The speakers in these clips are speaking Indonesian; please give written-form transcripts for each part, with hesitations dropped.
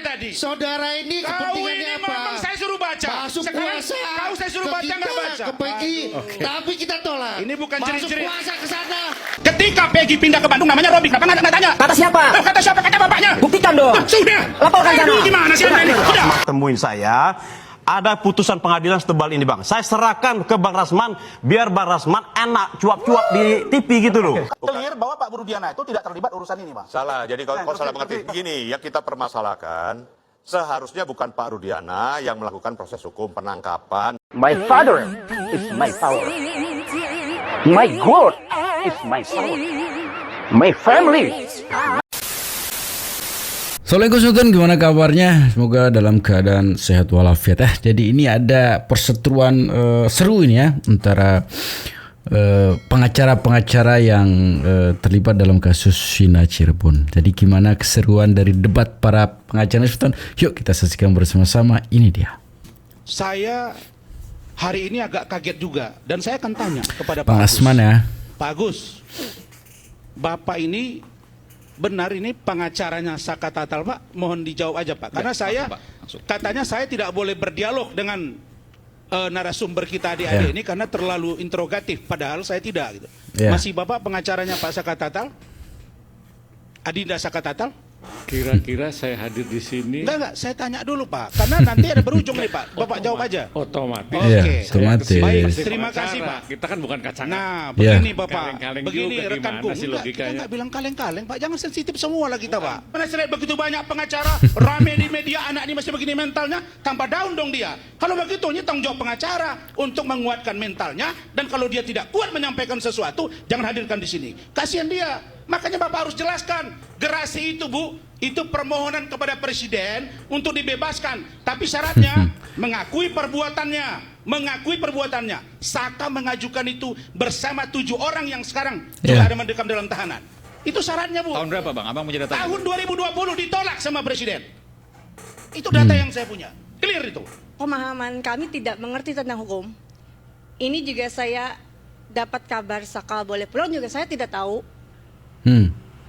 tadi. Saudara ini Kau kepentingannya ini apa? memang saya suruh baca. Masuk Sekarang kuasa. kau saya suruh baca nggak baca. Ke Peggy, tapi kita tolak. Ini bukan Masuk ciri-ciri. kuasa ke sana. Ketika Peggy pindah ke Bandung namanya Robi, kenapa nggak tanya? Kata siapa? Kata siapa? Kata bapaknya. Buktikan dong. Sudah. Laporkan sana. Aduh, gimana sih anda ini? Sudah. Temuin saya, ada putusan pengadilan setebal ini bang. Saya serahkan ke Bang Rasman, biar Bang Rasman enak cuap-cuap di TV gitu loh. Clear bahwa Pak Rudiana itu tidak terlibat urusan ini, Bang. Salah, jadi kalau salah mengerti. Begini, yang kita permasalahkan, seharusnya bukan Pak Rudiana yang melakukan proses hukum penangkapan. My father is my power. My God is my power. My family. Assalamualaikum Sultan, gimana kabarnya? Semoga dalam keadaan sehat walafiat. Jadi ini ada perseteruan seru ini ya antara pengacara-pengacara yang terlibat dalam kasus Shina Cirebon. Jadi gimana keseruan dari debat para pengacara Sultan? Yuk kita saksikan bersama-sama. Ini dia. Saya hari ini agak kaget juga dan saya akan tanya kepada Bang Pak Agus. Asman ya. Pak Agus, Bapak ini benar ini pengacaranya Saka Tatal, Pak? Mohon dijawab aja, Pak. Karena saya katanya saya tidak boleh berdialog dengan narasumber kita adik-adik ini karena terlalu interrogatif, padahal saya tidak gitu. Masih Bapak pengacaranya Pak Saka Tatal? Adinda Saka Tatal? Kira-kira saya hadir di sini. Enggak, saya tanya dulu Pak. Karena nanti ada berujung nih Pak. Bapak jawab aja. Otomatis. Oke. Otomatis. Baik, terima kasih Pak. Kita kan bukan kacang. Nah, begini Bapak. Kaleng-kaleng Begini juga, rekanku. gimana sih Enggak, kita logikanya? enggak bilang kaleng-kaleng Pak. Jangan sensitif semua lah kita Pak. Mana saya lihat begitu banyak pengacara rame di media, anak ini masih begini mentalnya, tanpa daun dong dia. Kalau begitu ini tanggung jawab pengacara untuk menguatkan mentalnya, dan kalau dia tidak kuat menyampaikan sesuatu, jangan hadirkan di sini. Kasihan dia. Makanya Bapak harus jelaskan, gerasi itu Bu, itu permohonan kepada Presiden untuk dibebaskan. Tapi syaratnya mengakui perbuatannya. Mengakui perbuatannya. Saka mengajukan itu bersama 7 orang yang sekarang juga ada mendekam dalam tahanan. Itu syaratnya Bu. Tahun berapa Bang? Abang punya data? Tahun 2020 ditolak sama Presiden. Itu data yang saya punya. Clear itu. Pemahaman kami tidak mengerti tentang hukum. Ini juga saya dapat kabar Saka boleh pulang juga saya tidak tahu.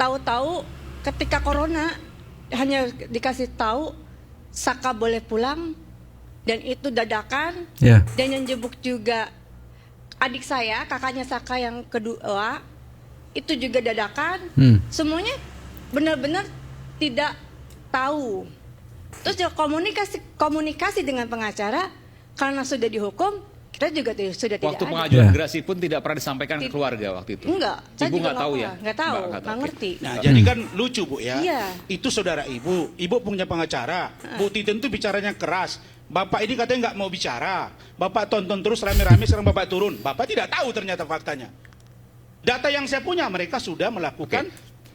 Tahu-tahu ketika corona hanya dikasih tahu Saka boleh pulang dan itu dadakan. Dan yang jebuk juga adik saya, kakaknya Saka yang kedua, itu juga dadakan. Semuanya benar-benar tidak tahu. Terus ya komunikasi dengan pengacara karena sudah dihukum. Kita juga sudah tidak Waktu ada. pengajuan gerasi pun tidak pernah disampaikan ke keluarga waktu itu. Enggak, saya Ibu juga nggak tahu ya? nggak tahu, nggak ngerti. Nah, jadi kan lucu Bu ya. Iya. Itu saudara Ibu punya pengacara. Bu Titin itu bicaranya keras. Bapak ini katanya nggak mau bicara. Bapak tonton terus rame-rame, sekarang Bapak turun. Bapak tidak tahu ternyata faktanya. Data yang saya punya, mereka sudah melakukan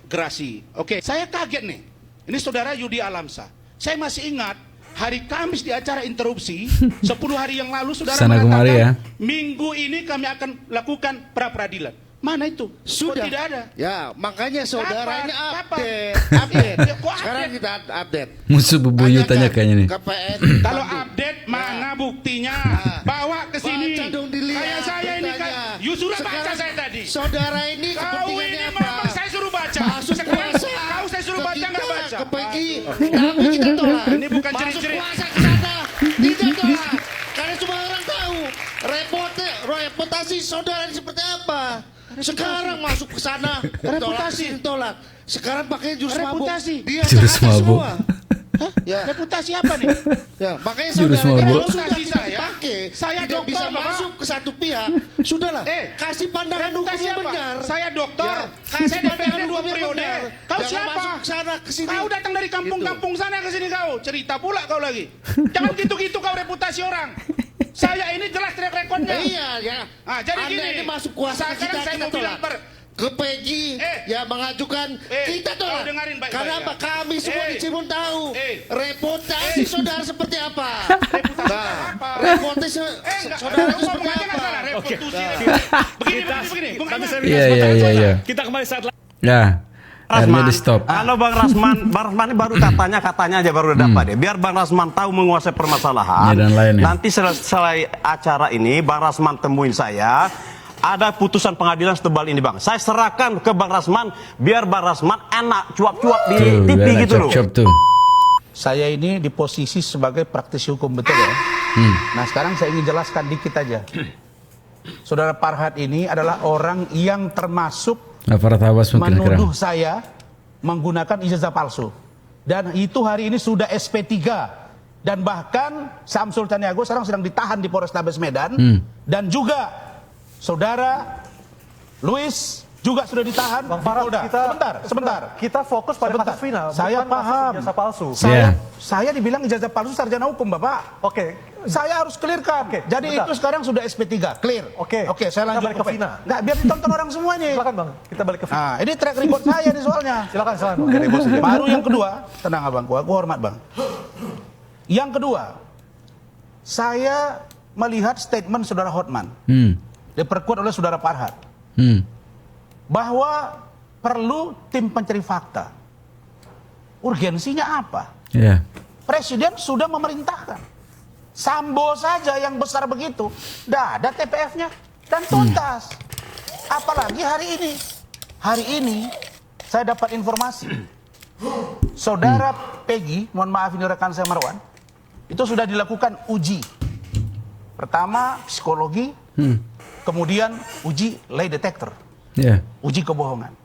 gerasi. Oke, saya kaget nih. Ini saudara Yudi Alamsa. Saya masih ingat hari Kamis di acara interupsi 10 hari yang lalu saudara Sana mengatakan kemari ya. minggu ini kami akan lakukan pra-peradilan. Mana itu? Sudah. Oh, tidak ada. Ya, makanya saudara ini Kapan? update. Update. Ya, kok Sekarang update? kita update. Musuh bebuyutannya kayaknya nih. Ke PN. Kalau update mana buktinya? Bawa ke sini. Baca dong, dilihat Kayak saya ini kan. beritanya. You sudah baca Sekarang saya tadi. Saudara ini Kau kepentingannya ini apa? memang saya suruh baca. Masuk Sekarang kuasa. kau saya suruh baca nggak baca? Ke Peggy, tapi kita tolak. Ini bukan Masuk ciri-ciri. kuasa ke sana. Tidak tolak. Karena semua orang tahu reputasi saudara ini seperti apa. Sekarang masuk ke sana, Reputasi. tolak. Sekarang pakai jurus mabuk. Reputasi. Dia Jurus taat mabuk. semua. Hah? Ya. Reputasi apa nih? Ya, makanya Jurus saudara mabuk. kalau sudah Reputasi tidak saya. dipakai, Saya tidak dokter, bisa Bapak. masuk ke satu pihak. Sudahlah, kasih pandangan hukum Reputasi yang apa? benar. Saya dokter. Ya, Saya kasih DPRD pandangan 2 hukum yang periode. benar. Kau Jangan siapa? masuk ke sana ke sini. Kau datang dari kampung-kampung sana ke sini kau. Cerita pula kau lagi. Jangan gitu-gitu kau reputasi orang. Saya ini jelas track recordnya. Iya, ya. Ah, jadi Anda gini. ini masuk kuasa ke Sekarang kita, saya kita mau bilang tolak. Ke Peggy, ya mengajukan, kita kau tolak. dengarin baik-baik Karena ya. apa? Kami semua di Cirebon tahu reputasi saudara seperti apa. apa? Reputasi Enggak, saudara itu ngomong seperti aja nggak apa. salah. Reputasi. Begini. Bung Tapi Aiman. saya Iya. Kita kembali saat lagi. Ya. Akhirnya Rasman, di stop. kalau Bang Rasman ini baru katanya aja baru dapat ya. Biar Bang Rasman tahu menguasai permasalahan. Ya, dan lainnya. Nanti selesai acara ini, Bang Rasman temuin saya. Ada putusan pengadilan setebal ini Bang. Saya serahkan ke Bang Rasman, biar Bang Rasman enak cuap-cuap di TV Tuh, gitu loh. cop tuh. Saya ini di posisi sebagai praktisi hukum, betul ya? Nah sekarang saya ingin jelaskan dikit aja. Saudara Farhad ini adalah orang yang termasuk Aparat awas mungkin menuduh saya menggunakan ijazah palsu. Dan itu hari ini sudah SP3. Dan bahkan Samsul Caniago sekarang sedang ditahan di Polrestabes Medan. Dan juga saudara Luis juga sudah ditahan Bang di Farhad, Polda. Sebentar. Kita fokus pada Sebentar. kasus Vina, Saya bukan paham. kasus ijazah palsu. Saya dibilang ijazah palsu sarjana hukum, Bapak. Oke. Saya harus clearkan. Oke, Jadi bentar. itu sekarang sudah SP3, clear. Oke. Saya Kita lanjut balik ke Vina. Nggak, biar ditonton orang semuanya. Silakan Bang, kita balik ke Vina. Nah, ini track record saya nih soalnya. Silakan Bang. Baru yang kedua, tenang abangku, aku hormat bang. Yang kedua, saya melihat statement saudara Hotman diperkuat oleh saudara Farhad bahwa perlu tim pencari fakta. Urgensinya apa? Ya. Presiden sudah memerintahkan. Sambo saja yang besar begitu, tidak ada TPF-nya dan tuntas. Apalagi hari ini. Hari ini saya dapat informasi. Saudara Peggy, mohon maaf ini rekan saya Marwan, itu sudah dilakukan uji. Pertama psikologi, kemudian uji lie detector, uji kebohongan.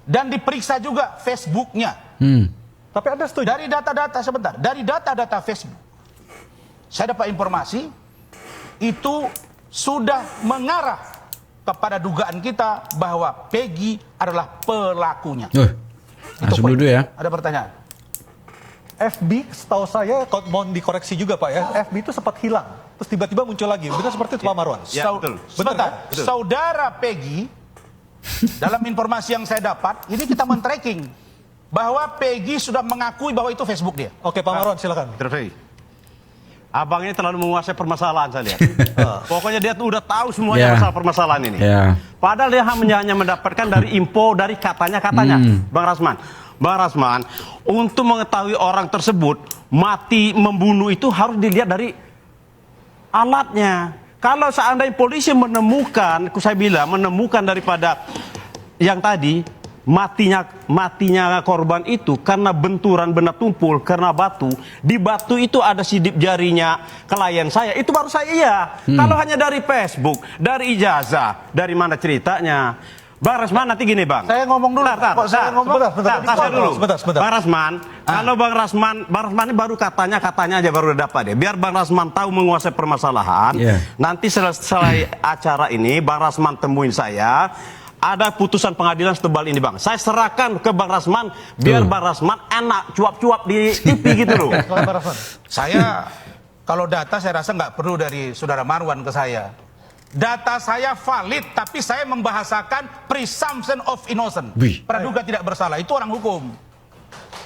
Dan diperiksa juga Facebooknya. Tapi Anda setuju? Dari data-data, sebentar, dari data-data Facebook, saya dapat informasi itu sudah mengarah kepada dugaan kita bahwa Peggy adalah pelakunya. Langsung dulu ya. Ada pertanyaan? FB setahu saya, kalau mohon dikoreksi juga Pak ya, FB itu sempat hilang. Terus tiba-tiba muncul lagi. Benar seperti itu Pak Marwan? Sebentar, saudara Peggy, dalam informasi yang saya dapat, ini kita men-tracking bahwa Peggy sudah mengakui bahwa itu Facebook dia. Oke Pak Marwan silakan. Abang ini terlalu menguasai permasalahan saya lihat. Pokoknya dia tuh udah tahu semuanya masalah permasalahan ini. Padahal dia hanya mendapatkan dari info dari katanya-katanya. Bang Rasman, untuk mengetahui orang tersebut mati membunuh itu harus dilihat dari alatnya. Kalau seandainya polisi menemukan, saya bilang menemukan daripada yang tadi matinya korban itu karena benturan benda tumpul karena batu, di batu itu ada sidik jarinya klien saya, itu baru saya iya. Kalau hanya dari Facebook, dari ijazah, dari mana ceritanya? Bang Rasman nanti gini bang. Saya ngomong dulu. Sebentar. Bang Rasman, kalau Bang Rasman ini baru katanya aja baru dapat ya. Biar Bang Rasman tahu menguasai permasalahan. Nanti selesai acara ini Bang Rasman temuin saya. Ada putusan pengadilan setebal ini bang. Saya serahkan ke Bang Rasman biar Bang Rasman enak cuap-cuap di TV gitu loh. Saya kalau data saya rasa nggak perlu dari saudara Marwan ke saya. Data saya valid tapi saya membahasakan presumption of innocent. Praduga tidak bersalah, itu orang hukum.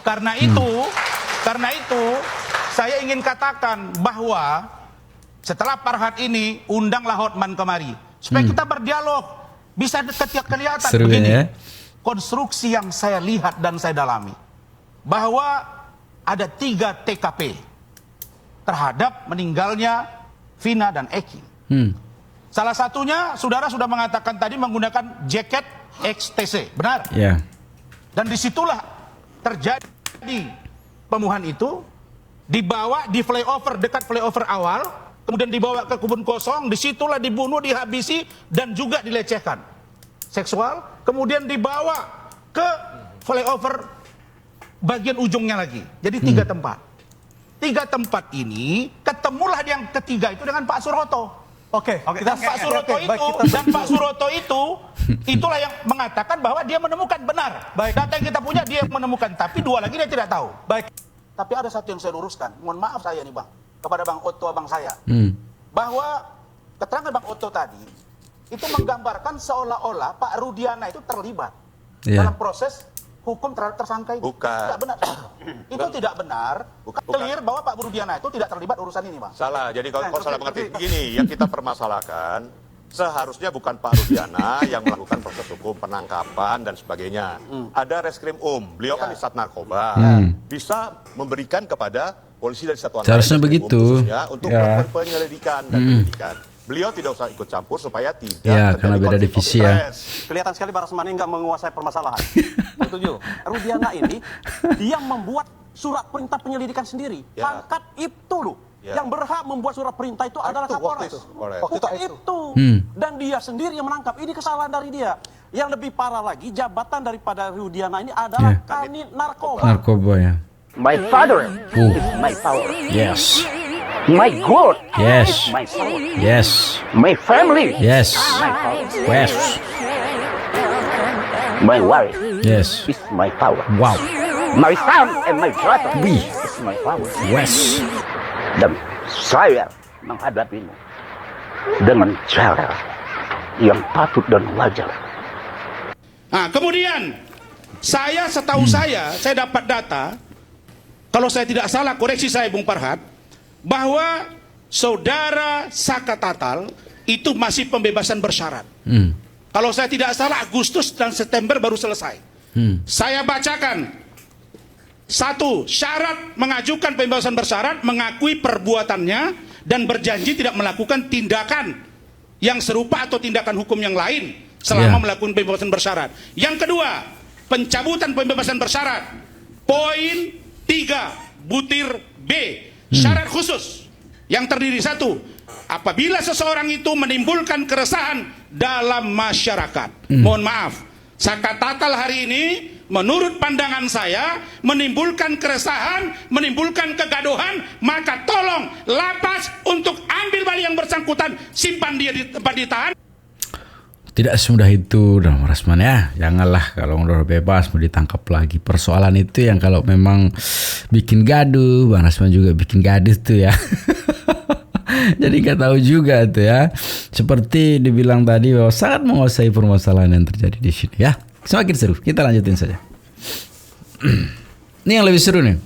Karena itu saya ingin katakan bahwa setelah Farhad ini undanglah Hotman kemari supaya kita berdialog. Bisa kelihatan begini, konstruksi yang saya lihat dan saya dalami, bahwa ada 3 TKP terhadap meninggalnya Vina dan Eki. Salah satunya, saudara sudah mengatakan tadi menggunakan jaket XTC, benar? Dan disitulah terjadi pembunuhan itu, dibawa di flyover, dekat flyover awal, kemudian dibawa ke kebun kosong, disitulah dibunuh, dihabisi, dan juga dilecehkan seksual, kemudian dibawa ke flyover bagian ujungnya lagi. Jadi 3 tempat. 3 tempat ini, ketemulah yang ketiga itu dengan Pak Suroto. Dan Pak Suroto itu, itulah yang mengatakan bahwa dia menemukan benar. Data yang kita punya dia menemukan, tapi 2 lagi dia tidak tahu. Tapi ada satu yang saya luruskan, mohon maaf saya nih bang, kepada Bang Otto abang saya, bahwa keterangan Bang Otto tadi itu menggambarkan seolah-olah Pak Rudiana itu terlibat dalam proses hukum terhadap tersangka itu. Tidak benar. Itu tidak benar. Clear bahwa Pak Rudiana itu tidak terlibat urusan ini, Bang. Salah. Jadi kalau salah mengerti begini, yang kita permasalahkan seharusnya bukan Pak Rudiana yang melakukan proses hukum penangkapan dan sebagainya. Ada Reskrim beliau kan di Sat Narkoba, bisa memberikan kepada polisi dari satuan seharusnya begitu untuk penyelidikan dan penyidikan. Beliau tidak usah ikut campur supaya tidak karena beda divisi ya. Kelihatan sekali Bang Rasman ini nggak menguasai permasalahan. Setuju. Rudiana ini dia membuat surat perintah penyelidikan sendiri. Ya. Pangkat itu loh. Ya. Yang berhak membuat surat perintah itu adalah Kapolres. Waktu Itu. Dan dia sendiri yang menangkap. Ini kesalahan dari dia. Yang lebih parah lagi, jabatan daripada Rudiana ini adalah Kanit Narkoba. Narkoba ya. My father is my power. Yes. My God Yes. is my power. Yes. My family Yes. my power. Yes. My wife Yes. is my power. Wow. My son and my brother Wih. is my power. Yes. Dan saya menghadapimu dengan cara yang patut dan wajar. Nah, kemudian setahu saya dapat data, kalau saya tidak salah, koreksi saya Bung Farhat, bahwa saudara Saka Tatal itu masih pembebasan bersyarat. Kalau saya tidak salah, Agustus dan September baru selesai. Saya bacakan. 1. Syarat mengajukan pembebasan bersyarat, mengakui perbuatannya dan berjanji tidak melakukan tindakan yang serupa atau tindakan hukum yang lain selama melakukan pembebasan bersyarat. Yang kedua, pencabutan pembebasan bersyarat. Poin 3, butir B, syarat khusus yang terdiri 1. Apabila seseorang itu menimbulkan keresahan dalam masyarakat. Mohon maaf, Saka Tatal hari ini menurut pandangan saya menimbulkan keresahan, menimbulkan kegaduhan, maka tolong lapas untuk ambil balik yang bersangkutan, simpan dia di tempat ditahan. Tidak semudah itu, Bang Rasman ya. Janganlah kalau udah bebas mau ditangkap lagi. Persoalan itu yang kalau memang bikin gaduh, Bang Rasman juga bikin gaduh tuh ya. Jadi nggak tahu juga tuh ya. Seperti dibilang tadi bahwa sangat menguasai permasalahan yang terjadi di sini ya. Semakin seru. Kita lanjutin saja. Ini yang lebih seru nih.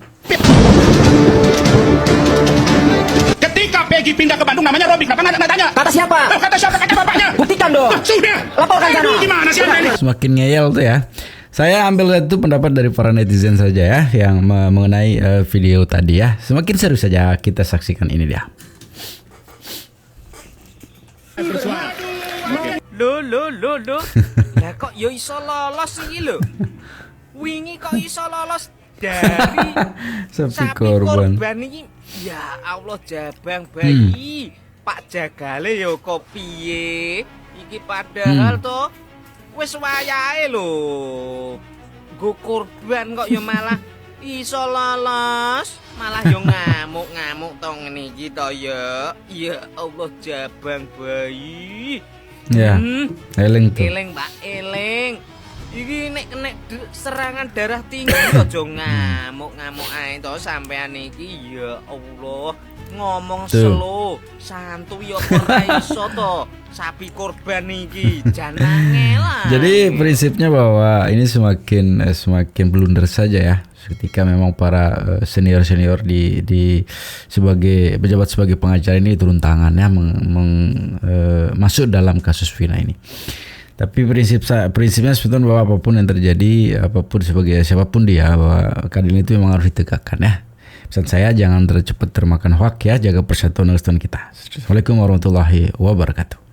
Ketika Peggy pindah ke Bandung, namanya Robi. Kenapa nggak tanya? Kata siapa? Kata siapa? Kata bapaknya. Buktikan dong. Sudah. Laporkan sana. Gimana sih Anda ini? Semakin ngeyel tuh ya. Saya ambil satu pendapat dari para netizen saja ya, yang mengenai video tadi ya. Semakin seru saja kita saksikan ini dia. Loh. Lah kok yo iso lolos iki lho. Wingi kok iso lolos dari Sapi korban iki. Ya Allah, jabang bayi. Pak Jagale yo kok piye? Iki padahal to wis wayahe lho. Nggo korban kok yo malah iso lolos, malah yo ngamuk-ngamuk to ngene iki to ya. Ya Allah, jabang bayi. ya. Eleng tuh. Eleng Mbak, eleng. Iki nek kena serangan darah tinggi aja ngamuk-ngamuk ae to sampean iki. Ya Allah, ngomong slow, santuy yo ora iso to. Sapi korban iki jangan. Jadi prinsipnya bahwa ini semakin blunder saja ya. Ketika memang para senior di sebagai pejabat sebagai pengacara ini turun tangan ya masuk dalam kasus Vina ini. Tapi prinsipnya sebetulnya bahwa apapun yang terjadi, apapun sebagai siapapun dia, bahwa keadilan itu memang harus ditegakkan ya. Pesan saya jangan cepat termakan hoak ya, jaga persatuan dan kesatuan kita. Assalamualaikum warahmatullahi wabarakatuh.